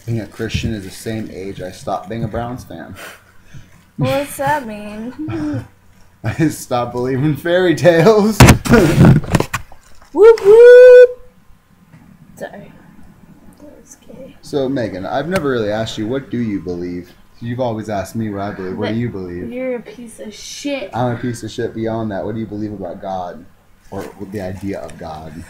Being a Christian is the same age I stopped being a Browns fan. What's that mean? I stopped believing fairy tales. Whoop whoop! Sorry. That was gay. So, Megan, I've never really asked you, what do you believe? You've always asked me what I believe. What do you believe? You're a piece of shit. I'm a piece of shit beyond that. What do you believe about God? Or the idea of God?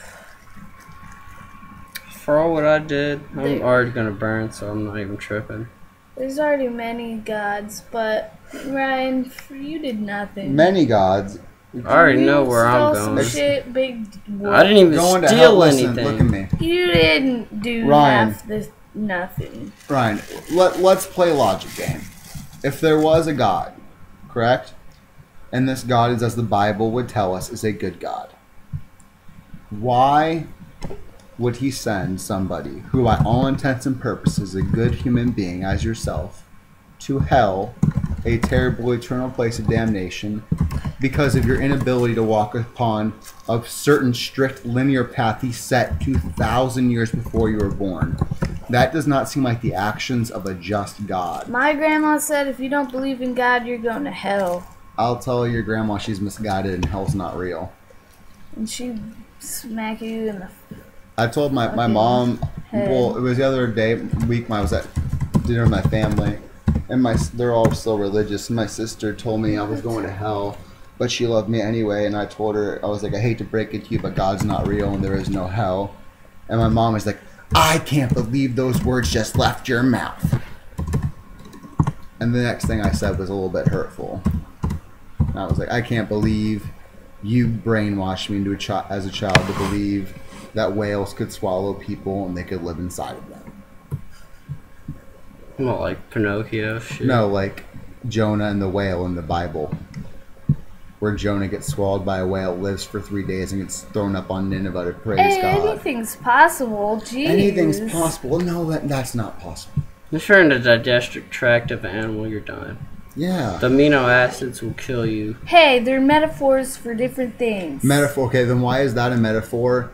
For all what I did, I'm already gonna burn, so I'm not even tripping. There's already many gods, but Ryan, you did nothing. Many gods. I already know where I'm Some going. shit, big. I didn't even Going to hell, steal listen, anything. look at me. You didn't do Ryan. half this. Nothing. Ryan, let's play a logic game. If there was a God, correct? And this God is, as the Bible would tell us, is a good God. Why would he send somebody who, by all intents and purposes, is a good human being as yourself, to hell, a terrible eternal place of damnation, because of your inability to walk upon a certain strict linear path he set 2,000 years before you were born? That does not seem like the actions of a just God. My grandma said if you don't believe in God, you're going to hell. I'll tell your grandma she's misguided and hell's not real. And she smack you in the I told my mom, well, it was the other week when I was at dinner with my family, and they're all still religious, and my sister told me I was going to hell, but she loved me anyway, and I told her, I was like, I hate to break it to you, but God's not real and there is no hell. And my mom was like, I can't believe those words just left your mouth. And the next thing I said was a little bit hurtful. And I was like, I can't believe you brainwashed me into as a child to believe that whales could swallow people and they could live inside of them. Not like Pinocchio shit. No, like Jonah and the whale in the Bible, where Jonah gets swallowed by a whale, lives for 3 days, and gets thrown up on Nineveh to praise God. Anything's possible. Jeez. Anything's possible. No, that's not possible. If you're in the digestive tract of an animal, you're done. Yeah. The amino acids will kill you. Hey, they're metaphors for different things. Metaphor. Okay, then why is that a metaphor?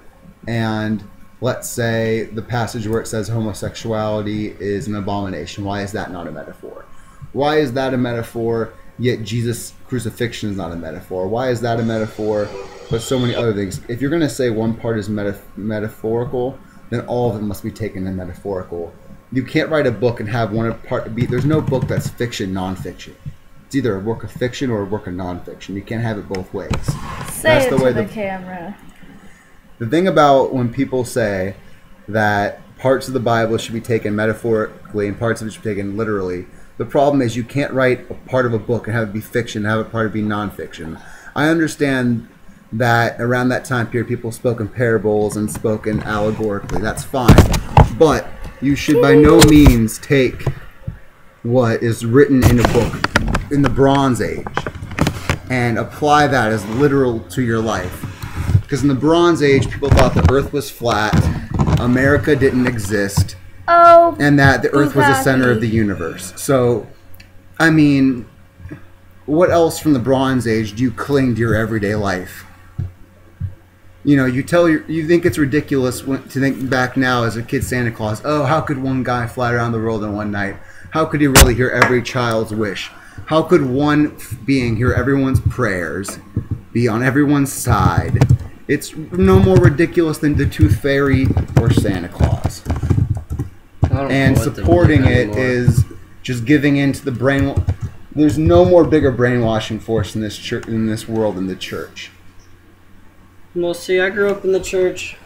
And let's say the passage where it says homosexuality is an abomination. Why is that not a metaphor? Why is that a metaphor, yet Jesus' crucifixion is not a metaphor? Why is that a metaphor, but so many other things? If you're going to say one part is metaphorical, then all of it must be taken as metaphorical. You can't write a book and have one part be... There's no book that's fiction, nonfiction. It's either a work of fiction or a work of nonfiction. You can't have it both ways. Say it to the camera. The thing about when people say that parts of the Bible should be taken metaphorically and parts of it should be taken literally, the problem is you can't write a part of a book and have it be fiction and have a part of it be nonfiction. I understand that around that time period people spoke in parables and spoken allegorically. That's fine. But you should by no means take what is written in a book in the Bronze Age and apply that as literal to your life. Because in the Bronze Age, people thought the Earth was flat, America didn't exist, and that the Earth was the center of the universe. So, I mean, what else from the Bronze Age do you cling to your everyday life? You know, you think it's ridiculous to think back now as a kid Santa Claus, oh, how could one guy fly around the world in one night? How could he really hear every child's wish? How could one being hear everyone's prayers, be on everyone's side? It's no more ridiculous than the Tooth Fairy or Santa Claus. And supporting it is just giving in to the brain. There's no more bigger brainwashing force in this church, in this world, than the church. Well, see, I grew up in the church.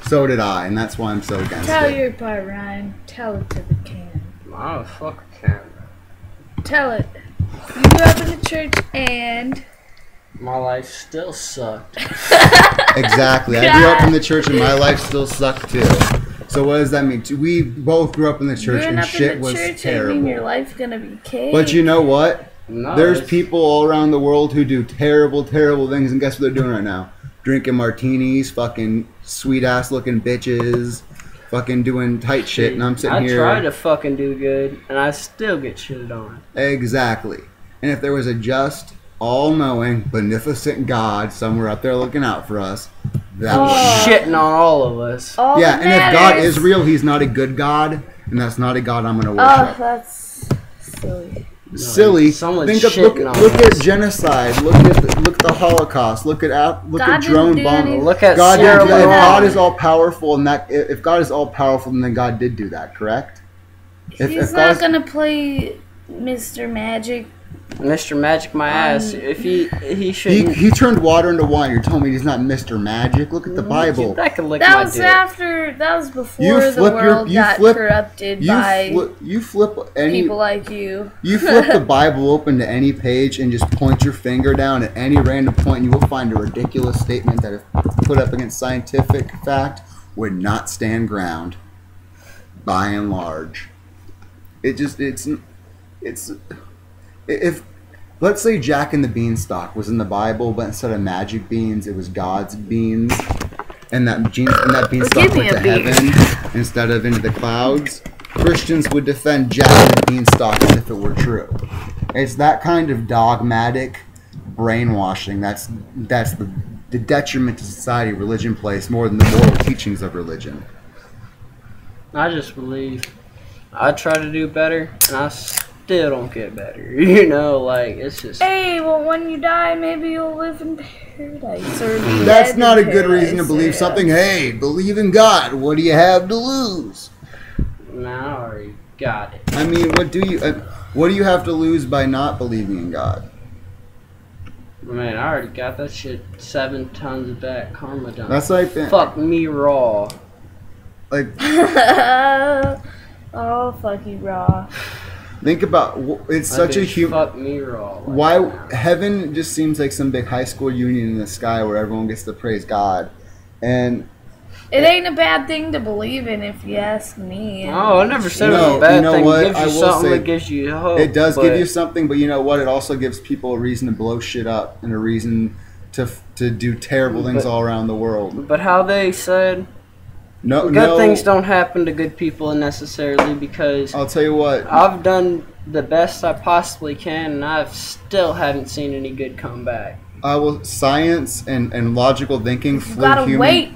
So did I, and that's why I'm so against it. Tell your part, Ryan. Tell it to the camera. Oh, fuck a camera. Tell it. You grew up in the church and... My life still sucked. Exactly. I grew up in the church and my life still sucked too. So what does that mean? We both grew up in the church and shit was terrible. Mean your life's gonna be cake. But you know what? No, there's people all around the world who do terrible, terrible things, and guess what they're doing right now? Drinking martinis, fucking sweet-ass looking bitches, fucking doing tight shit, and I'm sitting here... I try to fucking do good, and I still get shitted on. Exactly. And if there was a just, all-knowing, beneficent God somewhere up there looking out for us, that would shitting on all of us. All yeah, that and if God matters- is real, he's not a good God, and that's not a God I'm going to Oh, worship. that's silly. Silly. someone's Think of shitting on look us. at genocide. Look at the Holocaust. Look at God drone didn't do bombing. anything. Look at God Sierra did, if Leone. God is all powerful, and that if God is all powerful, then God did do that, correct? He's not gonna play Mr. Magic. Mr. Magic my ass. If he shouldn't. He turned water into wine. You're telling me he's not Mr. Magic? Look at the Bible. That could lick That my was dick. that was before the world got corrupted by You flip any people like you. You flip the Bible open to any page and just point your finger down at any random point, and you will find a ridiculous statement that, if put up against scientific fact, would not stand ground. By and large, it's if let's say Jack and the Beanstalk was in the Bible, but instead of magic beans, it was God's beans, and that beanstalk went to heaven instead of into the clouds. Christians would defend Jack and the Beanstalk as if it were true. It's that kind of dogmatic brainwashing that's the detriment to society religion plays more than the moral teachings of religion. I just believe I try to do better, and I still don't get better. You know, like, it's just. Hey, well, when you die, maybe you'll live in paradise or be That's dead not a in good reason to paradise, believe yeah. something. Hey, believe in God. What do you have to lose? Nah, I already got it. I mean, what do you have to lose by not believing in God? Man, I already got that shit 7 tons of that karma done. That's like Fuck me raw. like Oh, fuck you, raw. think about it's such a human. Fuck me raw. Like, Why heaven just seems like some big high school union in the sky where everyone gets to praise God, and It ain't a bad thing to believe in, if you ask me. Oh, I never said it was No, a bad you know thing. what? It gives I you will something say that gives you hope. it does but give you something, but you know what? It also gives people a reason to blow shit up and a reason to do terrible things all around the world. But how they said No, good things don't happen to good people necessarily, because I'll tell you what. I've done the best I possibly can, and I've still haven't seen any good come back. Science and logical thinking You flew gotta human. wait.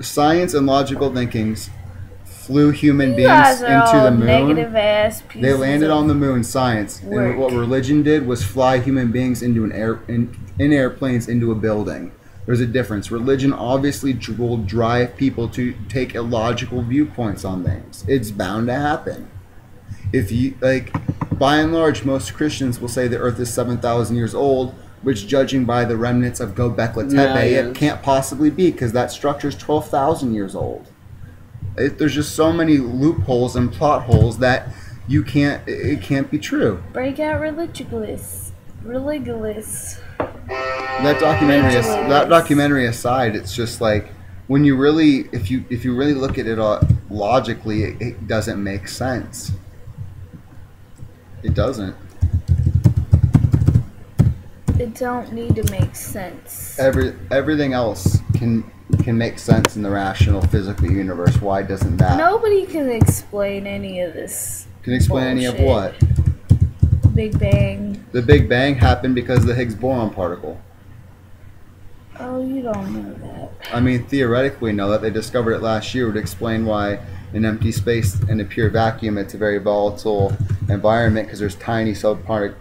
Science and logical thinkings flew human You beings guys are into all the moon. negative ass pieces. They landed of on the moon. Science work. and what religion did was fly human beings into in airplanes into a building. There's a difference. Religion obviously will drive people to take illogical viewpoints on things. It's bound to happen. If you by and large, most Christians will say the Earth is 7,000 years old, which, judging by the remnants of Göbekli Tepe, it can't possibly be, because that structure is 12,000 years old. There's just so many loopholes and plot holes that it can't be true. Break out religulious. Religulious. That documentary aside, it's just like when you really, if you really look at it logically, it doesn't make sense. It doesn't. It don't need to make sense. Everything else can make sense in the rational physical universe. Why doesn't that? Nobody can explain any of this. Can explain any of what? Big Bang. The Big Bang happened because of the Higgs boson particle. Oh, you don't know that. I mean, theoretically, no. That they discovered it last year would explain why in empty space and a pure vacuum, it's a very volatile environment, because there's tiny subatomic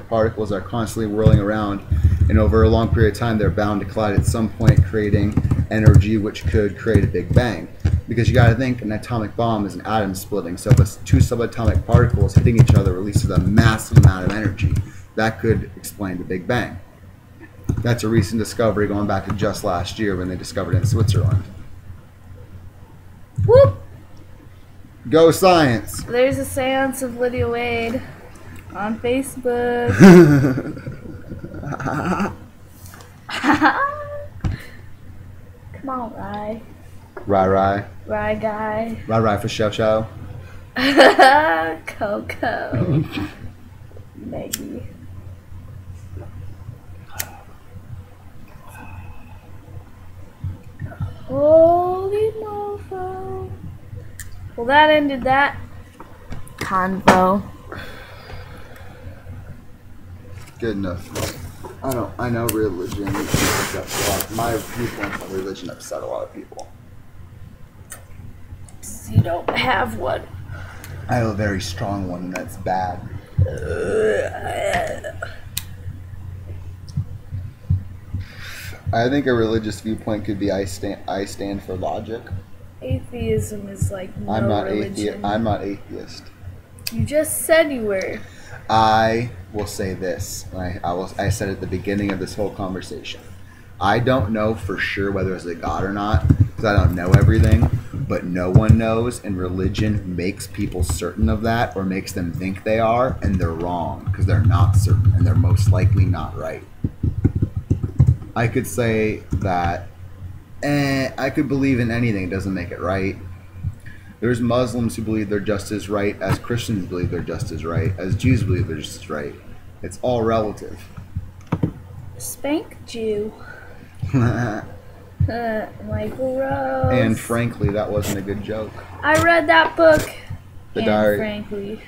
particles that are constantly whirling around, and over a long period of time, they're bound to collide at some point, creating energy which could create a Big Bang. Because you got to think, an atomic bomb is an atom splitting, so if two subatomic particles hitting each other releases a massive amount of energy. That could explain the Big Bang. That's a recent discovery going back to just last year when they discovered it in Switzerland. Whoop! Go science! There's a seance of Lydia Wade on Facebook. Come on, Rye. Rye. Rye guy. Rye for show. Coco. Maggie. Holy mofo. Well, that ended that convo. Good enough. I know religion upsets a lot. My viewpoint on religion upset a lot of people. You don't have one. I have a very strong one, and that's bad. I think a religious viewpoint could be I stand for logic. Atheism is like no I'm not religion. I'm not atheist. You just said you were. I will say this. I said at the beginning of this whole conversation. I don't know for sure whether it's a God or not because I don't know everything. But no one knows, and religion makes people certain of that, or makes them think they are, and they're wrong because they're not certain, and they're most likely not right. I could say that I could believe in anything. It doesn't make it right. There's Muslims who believe they're just as right as Christians believe they're just as right, as Jews believe they're just as right. It's all relative. Spank Jew. Michael Rose. And frankly, that wasn't a good joke. I read that book. The and diary. Frankly.